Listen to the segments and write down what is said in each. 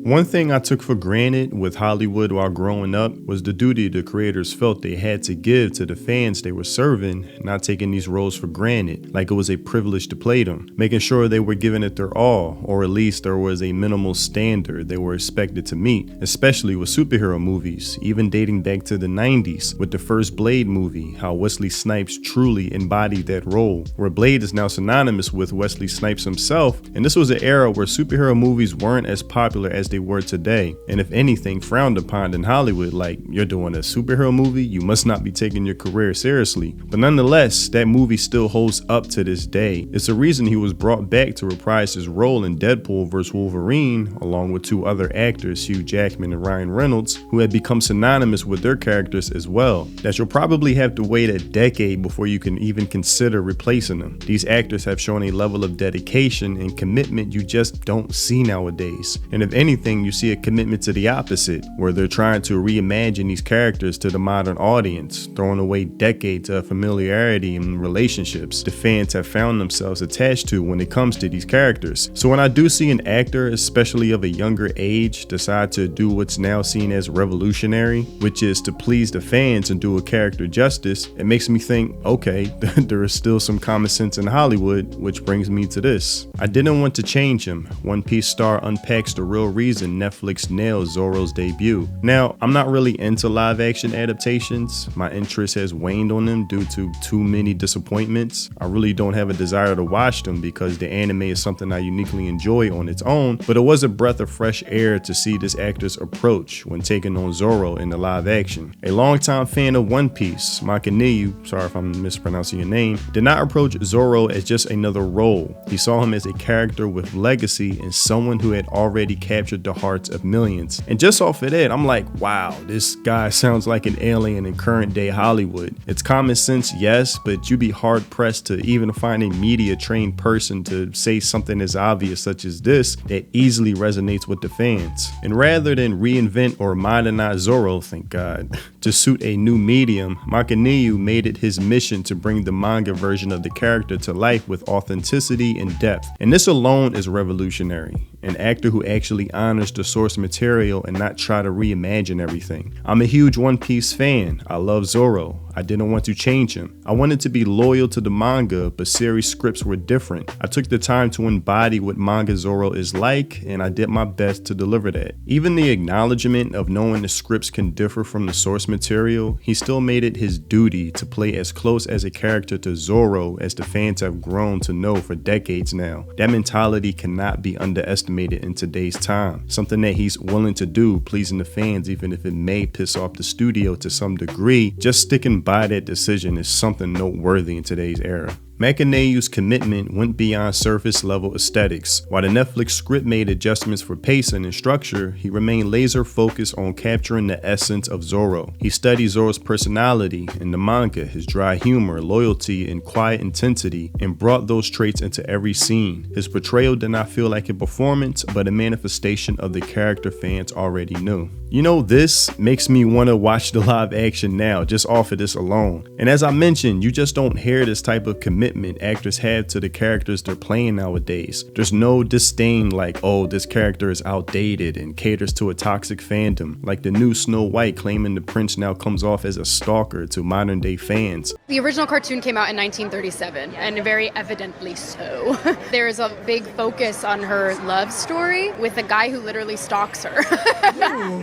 One thing I took for granted with Hollywood while growing up was the duty the creators felt they had to give to the fans they were serving, not taking these roles for granted, like it was a privilege to play them, making sure they were giving it their all, or at least there was a minimal standard they were expected to meet, especially with superhero movies, even dating back to the 90s with the first Blade movie, how Wesley Snipes truly embodied that role, where Blade is now synonymous with Wesley Snipes himself, and this was an era where superhero movies weren't as popular as they were today, and if anything frowned upon in Hollywood, like, you're doing a superhero movie, you must not be taking your career seriously. But nonetheless, that movie still holds up to this day. It's the reason he was brought back to reprise his role in Deadpool vs. Wolverine, along with two other actors, Hugh Jackman and Ryan Reynolds, who had become synonymous with their characters as well, that you'll probably have to wait a decade before you can even consider replacing them. These actors have shown a level of dedication and commitment you just don't see nowadays, and if anything, you see a commitment to the opposite, where they're trying to reimagine these characters to the modern audience, throwing away decades of familiarity and relationships the fans have found themselves attached to when it comes to these characters. So when I do see an actor, especially of a younger age, decide to do what's now seen as revolutionary, which is to please the fans and do a character justice, it makes me think, okay, there is still some common sense in Hollywood, which brings me to this. I didn't want to change him. One Piece star unpacks the real reason Netflix nailed Zoro's debut. Now, I'm not really into live action adaptations. My interest has waned on them due to too many disappointments. I really don't have a desire to watch them because the anime is something I uniquely enjoy on its own, but it was a breath of fresh air to see this actor's approach when taking on Zoro in the live action. A longtime fan of One Piece, Makaniyu, sorry if I'm mispronouncing your name, did not approach Zoro as just another role. He saw him as a character with legacy and someone who had already captured the hearts of millions. And just off of that, I'm like, wow, this guy sounds like an alien in current day Hollywood. It's common sense, yes, but you'd be hard pressed to even find a media trained person to say something as obvious such as this that easily resonates with the fans. And rather than reinvent or modernize Zoro, thank God, to suit a new medium, Makaniyu made it his mission to bring the manga version of the character to life with authenticity and depth. And this alone is revolutionary. An actor who actually honors the source material and not try to reimagine everything. I'm a huge One Piece fan. I love Zoro. I didn't want to change him. I wanted to be loyal to the manga, but series scripts were different. I took the time to embody what manga Zoro is like, and I did my best to deliver that. Even the acknowledgement of knowing the scripts can differ from the source material, he still made it his duty to play as close as a character to Zoro as the fans have grown to know for decades now. That mentality cannot be underestimated in today's time. Something that he's willing to do, pleasing the fans even if it may piss off the studio to some degree. Just sticking by that decision is something noteworthy in today's era. Makaneyu's commitment went beyond surface level aesthetics. While the Netflix script made adjustments for pacing and structure, he remained laser focused on capturing the essence of Zoro. He studied Zoro's personality in the manga, his dry humor, loyalty, and quiet intensity, and brought those traits into every scene. His portrayal did not feel like a performance, but a manifestation of the character fans already knew. You know, this makes me want to watch the live action now, just off of this alone. And as I mentioned, you just don't hear this type of commitment actors have to the characters they're playing nowadays. There's no disdain like, oh, this character is outdated and caters to a toxic fandom, like the new Snow White claiming the prince now comes off as a stalker to modern day fans. The original cartoon came out in 1937, and very evidently so. There's a big focus on her love story with a guy who literally stalks her.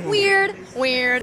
Weird.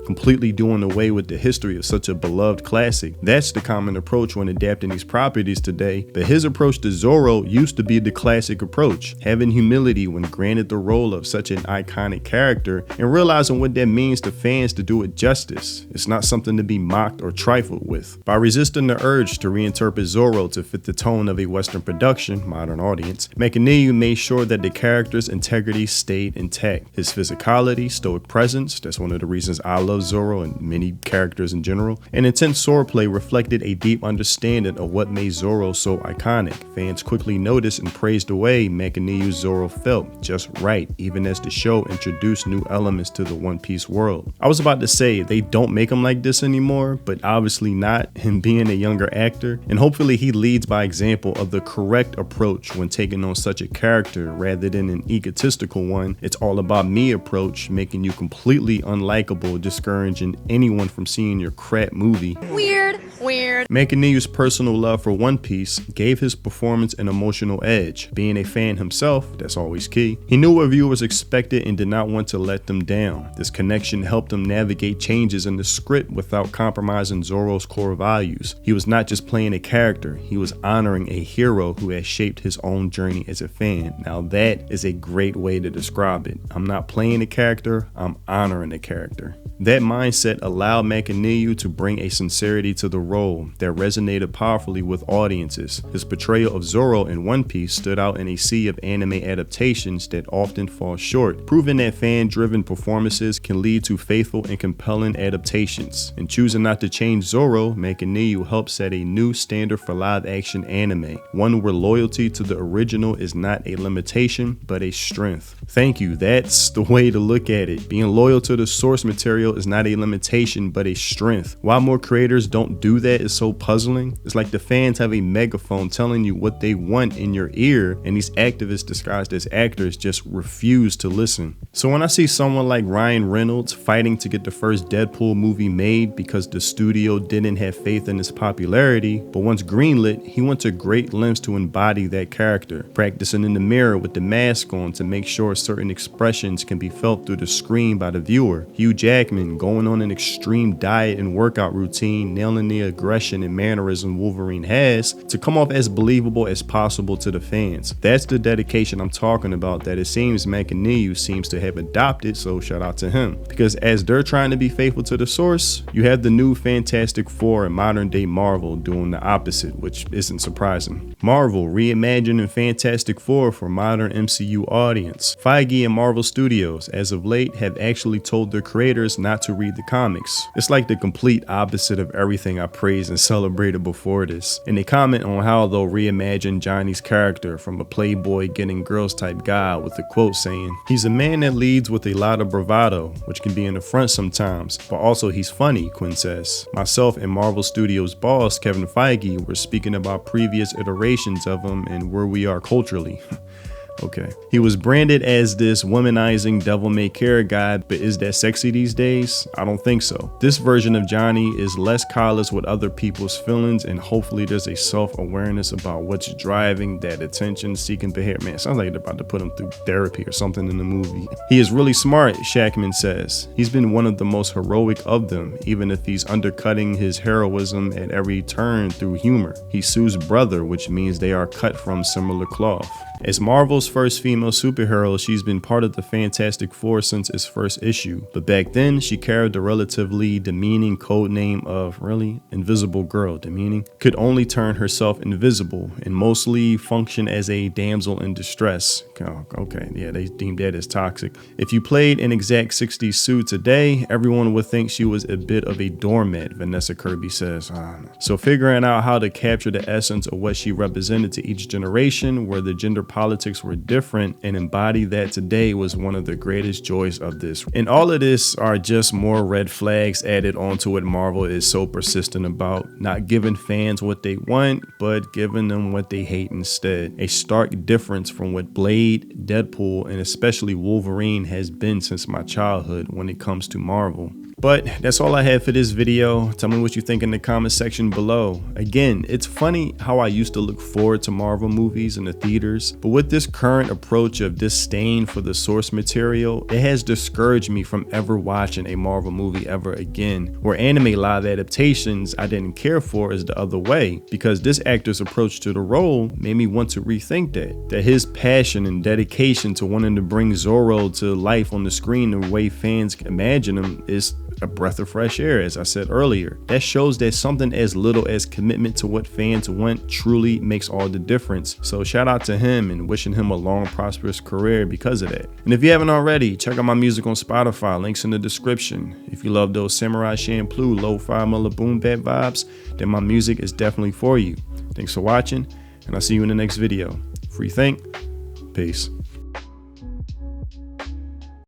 Completely doing away with the history of such a beloved classic. That's the common approach when adapting these properties today, but his approach to Zoro used to be the classic approach, having humility when granted the role of such an iconic character and realizing what that means to fans to do it justice. It's not something to be mocked or trifled with. By resisting the urge to reinterpret Zoro to fit the tone of a Western production, modern audience, Makaniyu made sure that the character's integrity stayed intact. His physicality, stoic presence, fans. That's one of the reasons I love Zoro and many characters in general. And intense swordplay reflected a deep understanding of what made Zoro so iconic. Fans quickly noticed and praised the way Machineyu's Zoro felt just right, even as the show introduced new elements to the One Piece world. I was about to say they don't make him like this anymore, but obviously not, him being a younger actor, and hopefully he leads by example of the correct approach when taking on such a character rather than an egotistical one, it's all about me approach, making you completely unlikable, discouraging anyone from seeing your crap movie. Weird. Machineyu's personal love for One Piece gave his performance an emotional edge. Being a fan himself, that's always key. He knew what viewers expected and did not want to let them down. This connection helped him navigate changes in the script without compromising Zoro's core values. He was not just playing a character, he was honoring a hero who has shaped his own journey as a fan. Now that is a great way to describe it. I'm not playing a character, I'm honoring a character. That mindset allowed Machineyu to bring a sincerity to the role that resonated powerfully with audiences. His portrayal of Zoro in One Piece stood out in a sea of anime adaptations that often fall short, proving that fan-driven performances can lead to faithful and compelling adaptations. In choosing not to change Zoro, Machineyu helped set a new standard for live-action anime, one where loyalty to the original is not a limitation, but a strength. Thank you, that's the way to look at it. Being loyal to the source material is not a limitation, but a strength. Why more creators don't do that is so puzzling. It's like the fans have a megaphone telling you what they want in your ear, and these activists disguised as actors just refuse to listen. So when I see someone like Ryan Reynolds fighting to get the first Deadpool movie made because the studio didn't have faith in his popularity, but once greenlit, he went to great lengths to embody that character, practicing in the mirror with the mask on to make sure certain expressions can be felt through the screen by the viewer. Hugh Jackman going on an extreme diet and workout routine, nailing the aggression and mannerism Wolverine has to come off as believable as possible to the fans. That's the dedication I'm talking about that it seems Machineyu seems to have adopted, so shout out to him. Because as they're trying to be faithful to the source, you have the new Fantastic Four and modern day Marvel doing the opposite, which isn't surprising. Marvel reimagining Fantastic Four for modern MCU audience. Feige and Marvel Studios, as of late, have actually told their creators not to read the comics. It's like the complete opposite of everything I praised and celebrated before this. And they comment on how they'll reimagine Johnny's character from a playboy getting girls type guy with a quote saying, "He's a man that leads with a lot of bravado, which can be in the front sometimes, but also he's funny," Quinn says. Myself and Marvel Studios boss Kevin Feige were speaking about previous iterations of him and where we are culturally. Okay. He was branded as this womanizing devil-may-care guy, but is that sexy these days? I don't think so. This version of Johnny is less callous with other people's feelings, and hopefully there's a self-awareness about what's driving that attention-seeking behavior. Man, it sounds like they're about to put him through therapy or something in the movie. He is really smart, Shackman says. He's been one of the most heroic of them, even if he's undercutting his heroism at every turn through humor. He's Sue's brother, which means they are cut from similar cloth. As Marvel's first female superhero, she's been part of the Fantastic Four since its first issue, but back then she carried the relatively demeaning codename of, really? Invisible Girl, demeaning? Could only turn herself invisible and mostly function as a damsel in distress. Oh, okay, yeah, they deemed that as toxic. If you played an exact 60s Sue today, everyone would think she was a bit of a doormat, Vanessa Kirby says. So figuring out how to capture the essence of what she represented to each generation, where the gender politics were different, and embody that today was one of the greatest joys of this. And all of this are just more red flags added onto what Marvel is so persistent about, not giving fans what they want, but giving them what they hate instead. A stark difference from what Blade, Deadpool, and especially Wolverine has been since my childhood when it comes to Marvel. But that's all I have for this video. Tell me what you think in the comment section below. Again, it's funny how I used to look forward to Marvel movies in the theaters, but with this current approach of disdain for the source material, it has discouraged me from ever watching a Marvel movie ever again. Where anime live adaptations I didn't care for is the other way, because this actor's approach to the role made me want to rethink that his passion and dedication to wanting to bring Zoro to life on the screen the way fans imagine him is a breath of fresh air, as I said earlier. That shows that something as little as commitment to what fans want truly makes all the difference. So shout out to him and wishing him a long, prosperous career because of that. And if you haven't already, check out my music on Spotify, links in the description. If you love those Samurai Champloo, lo-fi, mulla boom bap vibes, then my music is definitely for you. Thanks for watching, and I'll see you in the next video. Free think, peace.